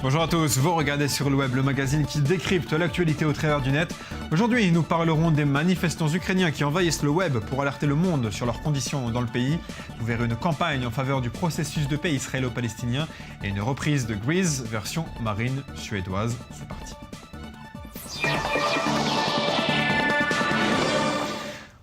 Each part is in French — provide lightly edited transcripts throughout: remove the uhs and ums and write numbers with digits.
Bonjour à tous, vous regardez sur le web le magazine qui décrypte l'actualité au travers du net. Aujourd'hui, nous parlerons des manifestants ukrainiens qui envahissent le web pour alerter le monde sur leurs conditions dans le pays. Vous verrez une campagne en faveur du processus de paix israélo-palestinien et une reprise de Grease version marine suédoise. C'est parti.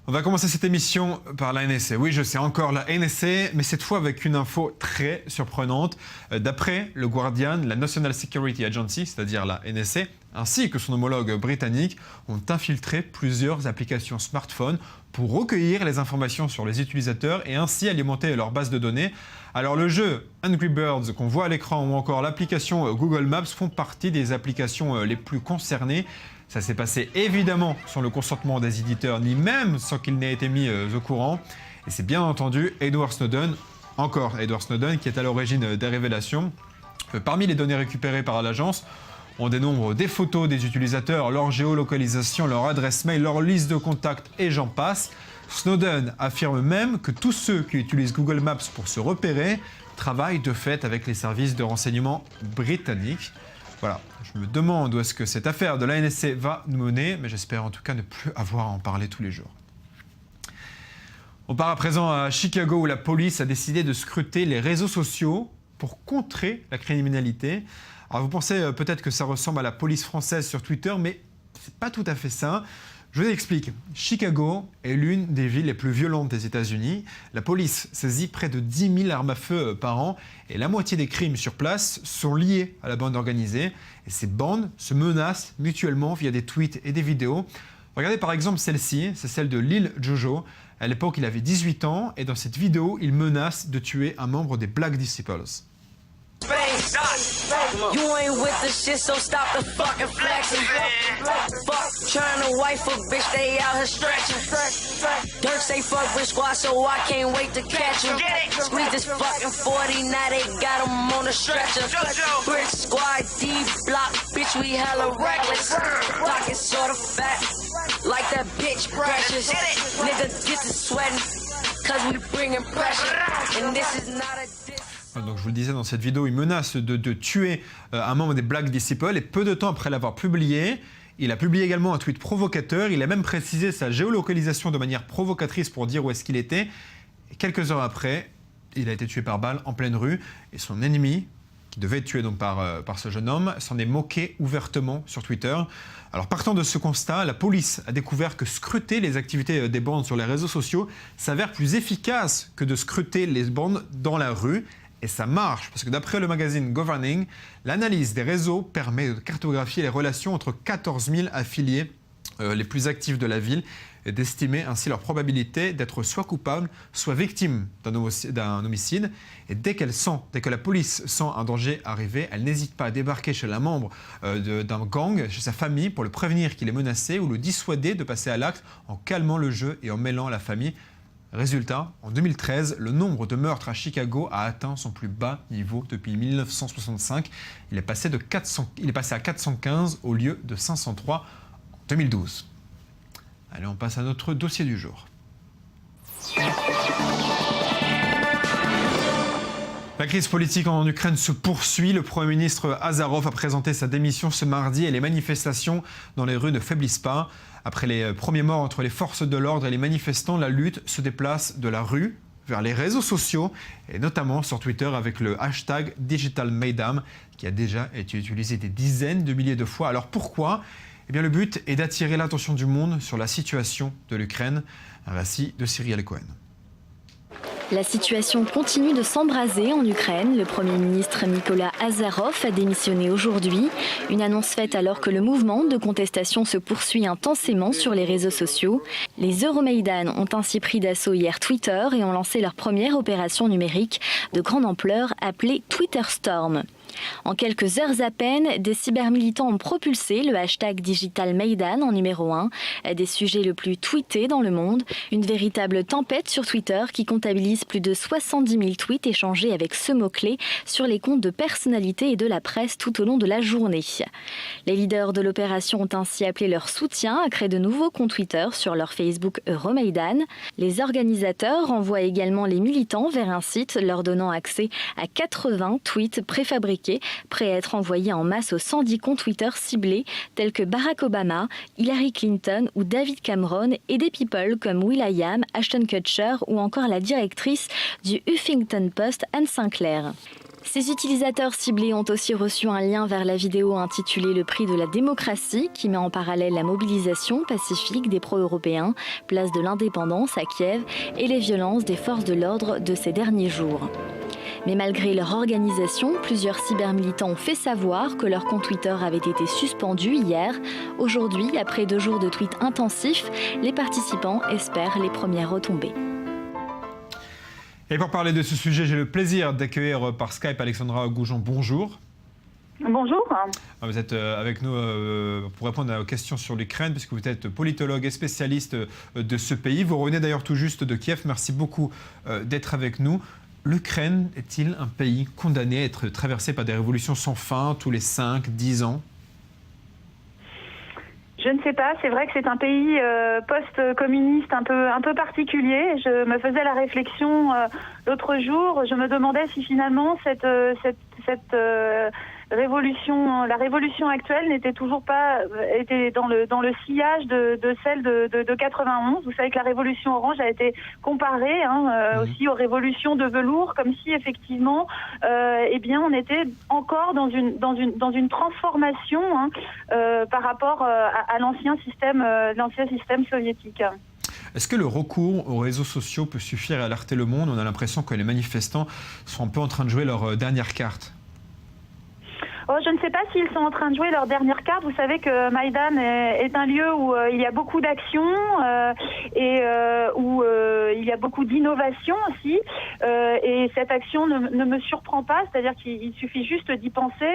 On va commencer cette émission par la NSA. Oui, je sais, encore la NSA, mais cette fois avec une info très surprenante. D'après le Guardian, la National Security Agency, c'est-à-dire la NSA, ainsi que son homologue britannique, ont infiltré plusieurs applications smartphones pour recueillir les informations sur les utilisateurs et ainsi alimenter leur base de données. Alors le jeu Angry Birds qu'on voit à l'écran ou encore l'application Google Maps font partie des applications les plus concernées. Ça s'est passé évidemment sans le consentement des éditeurs, ni même sans qu'il n'ait été mis au courant. Et c'est bien entendu Edward Snowden, encore Edward Snowden, qui est à l'origine des révélations. Parmi les données récupérées par l'agence, on dénombre des photos des utilisateurs, leur géolocalisation, leur adresse mail, leur liste de contacts et j'en passe. Snowden affirme même que tous ceux qui utilisent Google Maps pour se repérer travaillent de fait avec les services de renseignement britanniques. Voilà, je me demande où est-ce que cette affaire de la NSA va nous mener, mais j'espère en tout cas ne plus avoir à en parler tous les jours. On part à présent à Chicago où la police a décidé de scruter les réseaux sociaux pour contrer la criminalité. Alors vous pensez peut-être que ça ressemble à la police française sur Twitter, mais c'est pas tout à fait ça. Je vous explique. Chicago est l'une des villes les plus violentes des États-Unis. La police saisit près de 10 000 armes à feu par an et la moitié des crimes sur place sont liés à la bande organisée. Et ces bandes se menacent mutuellement via des tweets et des vidéos. Regardez par exemple celle-ci, c'est celle de Lil Jojo. À l'époque, il avait 18 ans et dans cette vidéo, il menace de tuer un membre des Black Disciples. You ain't with the shit, so stop the fucking flexing. Fuck, trying to wife a bitch, they out here stretching. Dirk say fuck with squad, so I can't wait to catch him. Squeeze this fucking 40, now they got him on the stretcher. Brick squad, D block, bitch, we hella reckless. Pocket sorta fat, like that bitch precious. Nigga, get to sweating, cause we bringing pressure. And this is not a diss. Donc je vous le disais dans cette vidéo, il menace de tuer un membre des Black Disciples et peu de temps après l'avoir publié, il a publié également un tweet provocateur, il a même précisé sa géolocalisation de manière provocatrice pour dire où est-ce qu'il était. Et quelques heures après, il a été tué par balle en pleine rue et son ennemi, qui devait être tué donc par ce jeune homme, s'en est moqué ouvertement sur Twitter. Alors partant de ce constat, la police a découvert que scruter les activités des bandes sur les réseaux sociaux s'avère plus efficace que de scruter les bandes dans la rue. Et ça marche, parce que d'après le magazine Governing, l'analyse des réseaux permet de cartographier les relations entre 14 000 affiliés les plus actifs de la ville et d'estimer ainsi leur probabilité d'être soit coupables, soit victimes d'un homicide. Et dès que la police sent un danger arriver, elle n'hésite pas à débarquer chez un membre d'un gang, chez sa famille, pour le prévenir qu'il est menacé ou le dissuader de passer à l'acte en calmant le jeu et en mêlant la famille. Résultat, en 2013, le nombre de meurtres à Chicago a atteint son plus bas niveau depuis 1965. Il est passé à 415 au lieu de 503 en 2012. Allez, on passe à notre dossier du jour. La crise politique en Ukraine se poursuit. Le Premier ministre Azarov a présenté sa démission ce mardi et les manifestations dans les rues ne faiblissent pas. Après les premiers morts entre les forces de l'ordre et les manifestants, la lutte se déplace de la rue vers les réseaux sociaux et notamment sur Twitter avec le hashtag #DigitalMaidan qui a déjà été utilisé des dizaines de milliers de fois. Alors pourquoi ? Eh bien, le but est d'attirer l'attention du monde sur la situation de l'Ukraine. Un récit de Cyrielle Cohen. La situation continue de s'embraser en Ukraine. Le Premier ministre Mykola Azarov a démissionné aujourd'hui. Une annonce faite alors que le mouvement de contestation se poursuit intensément sur les réseaux sociaux. Les Euromaidan ont ainsi pris d'assaut hier Twitter et ont lancé leur première opération numérique de grande ampleur appelée Twitter Storm. En quelques heures à peine, des cybermilitants ont propulsé le hashtag #DigitalMaidan en numéro 1, des sujets le plus tweetés dans le monde. Une véritable tempête sur Twitter qui comptabilise plus de 70 000 tweets échangés avec ce mot-clé sur les comptes de personnalités et de la presse tout au long de la journée. Les leaders de l'opération ont ainsi appelé leur soutien à créer de nouveaux comptes Twitter sur leur Facebook Euromaidan. Les organisateurs renvoient également les militants vers un site leur donnant accès à 80 tweets préfabriqués attaqués, prêts à être envoyés en masse aux 110 comptes Twitter ciblés, tels que Barack Obama, Hillary Clinton ou David Cameron, et des people comme will.i.am, Ashton Kutcher ou encore la directrice du Huffington Post, Anne Sinclair. Ces utilisateurs ciblés ont aussi reçu un lien vers la vidéo intitulée « Le prix de la démocratie » qui met en parallèle la mobilisation pacifique des pro-européens, place de l'indépendance à Kiev et les violences des forces de l'ordre de ces derniers jours. Mais malgré leur organisation, plusieurs cybermilitants ont fait savoir que leur compte Twitter avait été suspendu hier. Aujourd'hui, après 2 jours de tweets intensifs, les participants espèrent les premières retombées. Et pour parler de ce sujet, j'ai le plaisir d'accueillir par Skype Alexandra Goujon. Bonjour. Bonjour. Vous êtes avec nous pour répondre aux questions sur l'Ukraine, puisque vous êtes politologue et spécialiste de ce pays. Vous revenez d'ailleurs tout juste de Kiev. Merci beaucoup d'être avec nous. L'Ukraine est-il un pays condamné à être traversé par des révolutions sans fin tous les 5-10 ans ? Je ne sais pas, c'est vrai que c'est un pays post-communiste un peu particulier. Je me faisais la réflexion l'autre jour, je me demandais si finalement cette révolution, la révolution actuelle n'était toujours pas était dans le sillage de celle de 91. Vous savez que la révolution orange a été comparée aussi aux révolutions de velours, comme si effectivement, eh bien, on était encore dans une transformation par rapport à l'ancien système soviétique. Est-ce que le recours aux réseaux sociaux peut suffire à alerter le monde ? On a l'impression que les manifestants sont un peu en train de jouer leur dernière carte. Oh, je ne sais pas s'ils sont en train de jouer leur dernière carte. Vous savez que Maïdan est un lieu où il y a beaucoup d'actions et où il y a beaucoup d'innovation aussi. Et cette action ne me surprend pas, c'est-à-dire qu'il suffit juste d'y penser.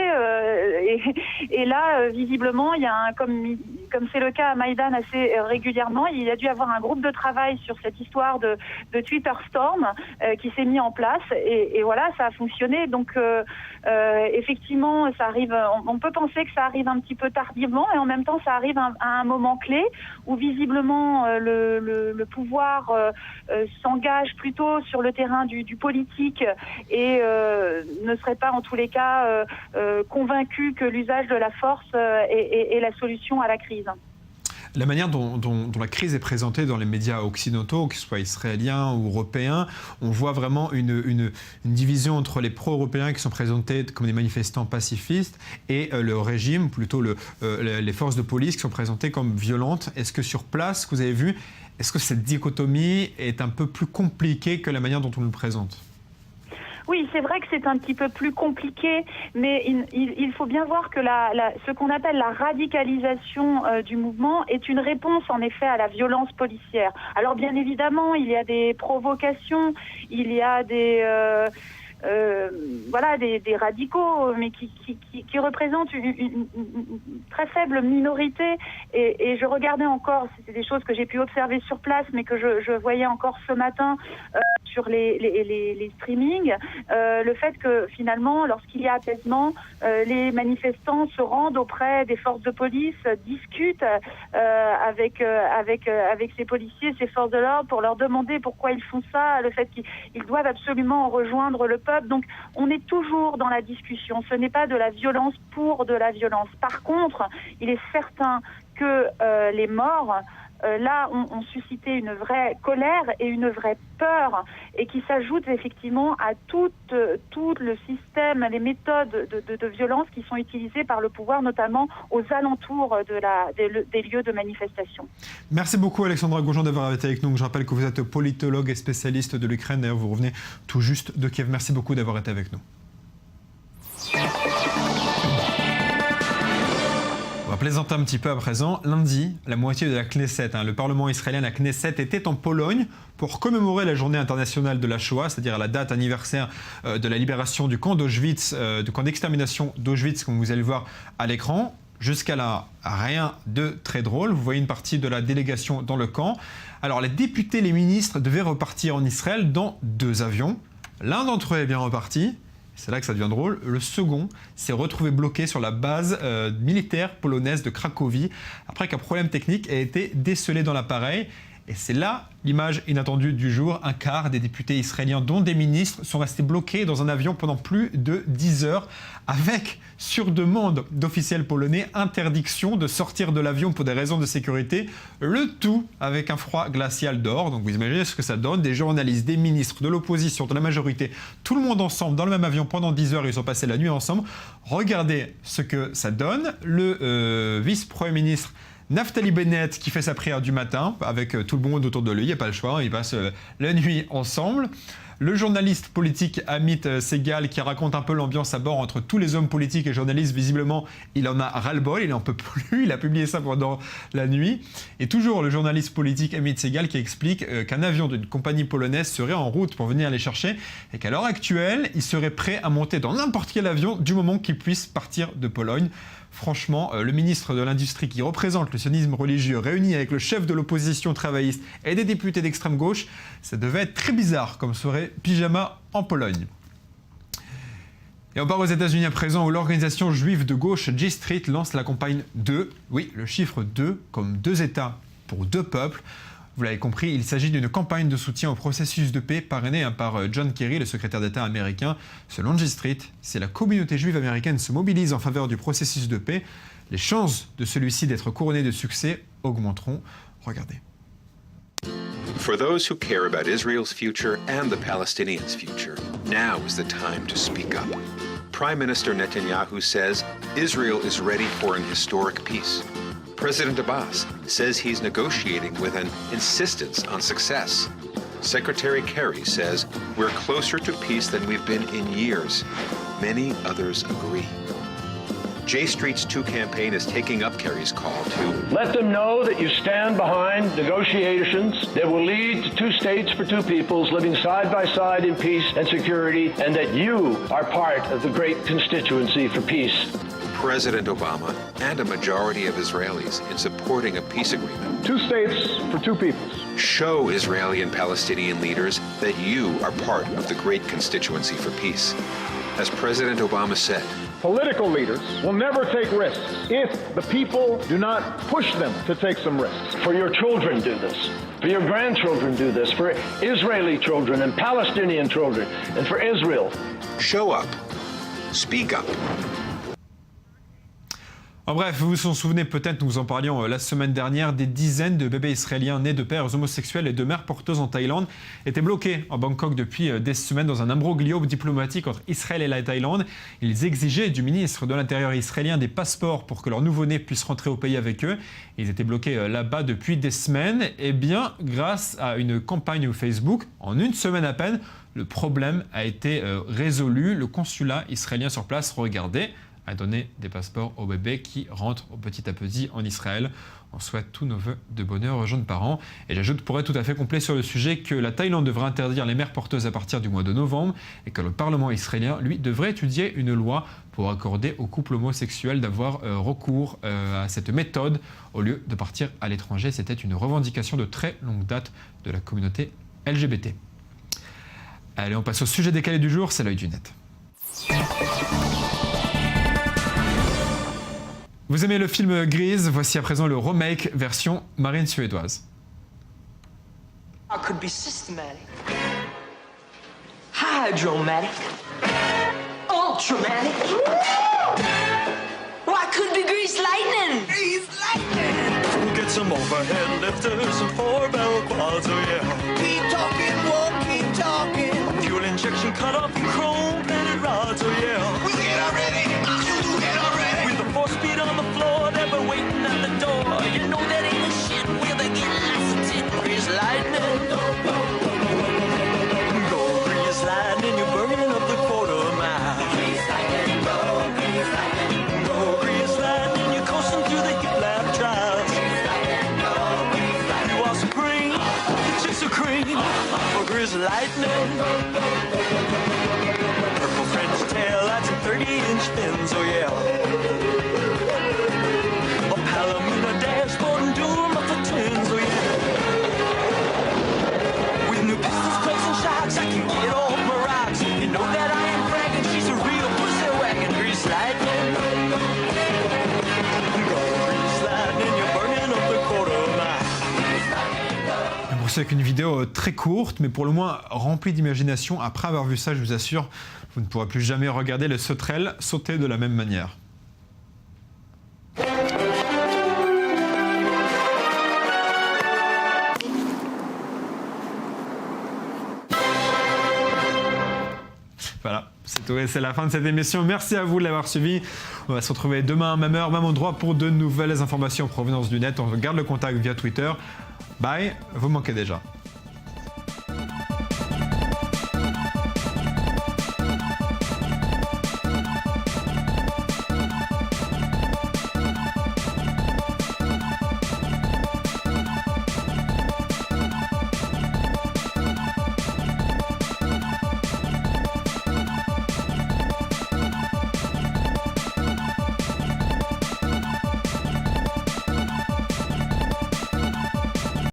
Et là, visiblement, il y a comme c'est le cas à Maïdan assez régulièrement, il y a dû avoir un groupe de travail sur cette histoire de Twitter Storm qui s'est mis en place. Et voilà, ça a fonctionné. Donc, effectivement, ça arrive. On peut penser que ça arrive un petit peu tardivement, et en même temps, ça arrive à un moment clé où visiblement le pouvoir s'engage plutôt sur le terrain du politique et ne serait pas en tous les cas convaincu que l'usage de la force est la solution à la crise. La manière dont la crise est présentée dans les médias occidentaux, que ce soit israéliens ou européens, on voit vraiment une division entre les pro-européens qui sont présentés comme des manifestants pacifistes et le régime, plutôt les forces de police qui sont présentées comme violentes. Est-ce que sur place, que vous avez vu, est-ce que cette dichotomie est un peu plus compliquée que la manière dont on le présente ? Oui, c'est vrai que c'est un petit peu plus compliqué, mais il faut bien voir que ce qu'on appelle la radicalisation du mouvement est une réponse en effet à la violence policière. Alors bien évidemment, il y a des provocations, il y a des radicaux, mais qui représentent une très faible minorité. Et je regardais encore, c'était des choses que j'ai pu observer sur place, mais que je voyais encore ce matin sur les streamings, le fait que finalement, lorsqu'il y a apaisement, les manifestants se rendent auprès des forces de police, discutent avec ces policiers, ces forces de l'ordre, pour leur demander pourquoi ils font ça, le fait qu'ils doivent absolument rejoindre le peuple. Donc on est toujours dans la discussion, ce n'est pas de la violence pour de la violence. Par contre, il est certain que les morts là ont suscité une vraie colère et une vraie peur, et qui s'ajoute effectivement à tout le système, les méthodes de violence qui sont utilisées par le pouvoir, notamment aux alentours des lieux de manifestation. Merci beaucoup Alexandra Goujon d'avoir été avec nous. Je rappelle que vous êtes politologue et spécialiste de l'Ukraine. D'ailleurs, vous revenez tout juste de Kiev. Merci beaucoup d'avoir été avec nous. On va plaisanter un petit peu à présent. Lundi, la moitié de la Knesset, le Parlement israélien, la Knesset, était en Pologne pour commémorer la journée internationale de la Shoah, c'est-à-dire la date anniversaire de la libération du camp d'Auschwitz, du camp d'extermination d'Auschwitz, comme vous allez le voir à l'écran. Jusqu'à là, rien de très drôle. Vous voyez une partie de la délégation dans le camp. Alors, les députés, les ministres devaient repartir en Israël dans 2 avions. L'un d'entre eux est bien reparti. C'est là que ça devient drôle. Le second s'est retrouvé bloqué sur la base militaire polonaise de Cracovie après qu'un problème technique ait été décelé dans l'appareil. Et c'est là l'image inattendue du jour. Un quart des députés israéliens, dont des ministres, sont restés bloqués dans un avion pendant plus de 10 heures, avec, sur demande d'officiels polonais, interdiction de sortir de l'avion pour des raisons de sécurité, le tout avec un froid glacial dehors. Donc vous imaginez ce que ça donne, des journalistes, des ministres, de l'opposition, de la majorité, tout le monde ensemble dans le même avion pendant 10 heures, ils ont passé la nuit ensemble. Regardez ce que ça donne. Le vice-premier ministre Naftali Bennett qui fait sa prière du matin avec tout le monde autour de lui, il n'y a pas le choix, ils passent la nuit ensemble. Le journaliste politique Amit Segal qui raconte un peu l'ambiance à bord entre tous les hommes politiques et journalistes, visiblement il en a ras-le-bol, il n'en peut plus, il a publié ça pendant la nuit. Et toujours le journaliste politique Amit Segal qui explique qu'un avion d'une compagnie polonaise serait en route pour venir les chercher et qu'à l'heure actuelle, il serait prêt à monter dans n'importe quel avion du moment qu'il puisse partir de Pologne. Franchement, le ministre de l'Industrie qui représente le sionisme religieux réuni avec le chef de l'opposition travailliste et des députés d'extrême gauche, ça devait être très bizarre comme soirée pyjama en Pologne. Et on part aux États-Unis à présent où l'organisation juive de gauche J Street lance la campagne 2. Oui, le chiffre 2 comme 2 États pour 2 peuples. Vous l'avez compris, il s'agit d'une campagne de soutien au processus de paix parrainée par John Kerry, le secrétaire d'État américain. Selon J Street, si la communauté juive américaine se mobilise en faveur du processus de paix, les chances de celui-ci d'être couronné de succès augmenteront. Regardez. For those who care about Israel's future and the Palestinians' future, now is the time to speak up. Prime Minister Netanyahu says Israel is ready for an historic peace. President Abbas says he's negotiating with an insistence on success. Secretary Kerry says we're closer to peace than we've been in years. Many others agree. J Street's 2 campaign is taking up Kerry's call to let them know that you stand behind negotiations that will lead to 2 states for 2 peoples living side by side in peace and security, and that you are part of the great constituency for peace. President Obama and a majority of Israelis in supporting a peace agreement. 2 states for 2 peoples. Show Israeli and Palestinian leaders that you are part of the great constituency for peace. As President Obama said, political leaders will never take risks if the people do not push them to take some risks. For your children do this. For your grandchildren do this. For Israeli children and Palestinian children. And for Israel. Show up. Speak up. En bref, vous vous en souvenez peut-être, nous en parlions la semaine dernière, des dizaines de bébés israéliens nés de pères homosexuels et de mères porteuses en Thaïlande étaient bloqués en Bangkok depuis des semaines dans un imbroglio diplomatique entre Israël et la Thaïlande. Ils exigeaient du ministre de l'Intérieur israélien des passeports pour que leurs nouveau-nés puissent rentrer au pays avec eux. Ils étaient bloqués là-bas depuis des semaines. Et bien, grâce à une campagne Facebook, en une semaine à peine, le problème a été résolu. Le consulat israélien sur place, regardez, à donner des passeports aux bébés qui rentrent petit à petit en Israël. On souhaite tous nos vœux de bonheur aux jeunes parents. Et j'ajoute pour être tout à fait complet sur le sujet que la Thaïlande devrait interdire les mères porteuses à partir du mois de novembre et que le Parlement israélien, lui, devrait étudier une loi pour accorder aux couples homosexuels d'avoir recours à cette méthode au lieu de partir à l'étranger. C'était une revendication de très longue date de la communauté LGBT. Allez, on passe au sujet décalé du jour, c'est l'œil du net. Vous aimez le film Grise? Voici à présent le remake version marine suédoise. Could be systematic, hydromatic, ultramatic. Why could be grease lightning? Grease lightning. Get some overhead lifters and 4-barrel quads, oh yeah. Keep talking, walk, keep talking. Fuel injection cut off and chrome-plated rods, oh yeah. We'll get already, we'll get already. With the 4-speed on the floor, they've been waiting at the door. You know that ain't a shit, we'll be getting lots of tin. Grease lightning. Go grease lightning, you're burning up the quarter mile. Grease lightning, go, grease lightning. Go grease lightning, you're coasting through the hip lap trials. Grease lightning, go, grease lightning. You are supreme, the chicks are cream for grease lightning. Purple French tail lights and 30-inch fins, oh yeah. A Palomino dashboard and dual muffler twins, oh yeah. With new pistols, clips, and shocks, I can get off my rocks. You know that I ain't bragging, she's a real pussy wagon. Grease lightning. Go grease lightning, you're burning up the quarter mile. poursuit avec une vidéo très courte, mais pour le moins remplie d'imagination. Après avoir vu ça, je vous assure, vous ne pourrez plus jamais regarder les sauterelles sauter de la même manière. Voilà, c'est tout, c'est la fin de cette émission. Merci à vous de l'avoir suivi. On va se retrouver demain, même heure, même endroit pour de nouvelles informations en provenance du net. On garde le contact via Twitter. Bye, vous manquez déjà.